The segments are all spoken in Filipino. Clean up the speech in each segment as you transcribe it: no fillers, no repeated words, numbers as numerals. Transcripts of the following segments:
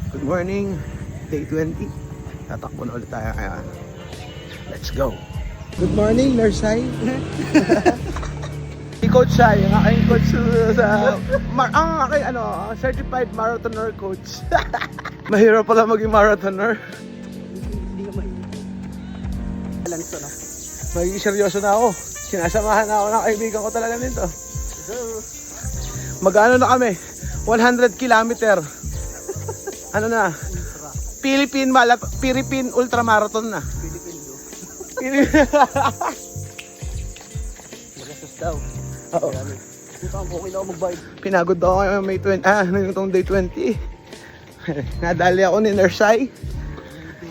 Good morning, day 20. Tatakbo na ulit tayo kaya. Let's go. Good morning, Nurse Sai. Si Coach Sai, yung aking coach sa ang aking certified marathoner coach. Mahirap pala maging marathoner. Hindi ka mahirap. Alam ito, no? Magiging seryoso na ako. Sinasamahan na ako ng kaibigan ko talaga nito. Mag-ano na kami? 100 kilometer. Ano na? Philippine Ultramarathon na. Magastos daw. Oo. Okay na ako mag-bike. Pinagod ako ngayon May 20. Itong day 20. Nadali ako ni Nurse Sai.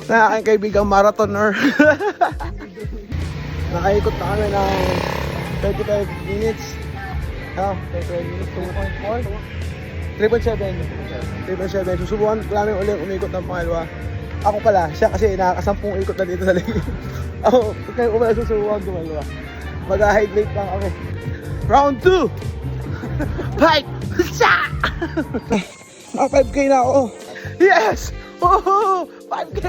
Na aking kaibigang marathoner. Nakaikot na kami ng 35 minutes. 35 minutes, 2.4? 3.7. Susubukan ko namin ulit umikot ng pangalawa. Ako pala, siya kasi nakakasampung ikot na dito sa lagi. Ako pala susubukan gumalawa. Mag-hydrate lang kami. Round 2! Fight! Naka 5K na ako. Yes! Oh, 5K!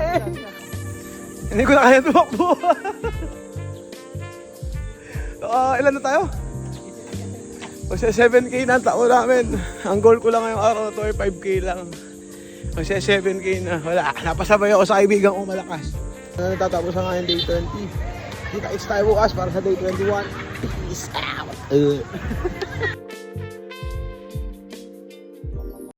Hindi ko na kaya tumakbo. Ilan na tayo? Kasi 7K na ang taon namin. Ang goal ko lang ngayong araw na to ay 5K lang. Kasi 7K na. Wala. Napasabay ako sa kaibigan ko malakas. Natatapos na ngayon day 20. Kita-kits tayo bukas para sa day 21. Peace out!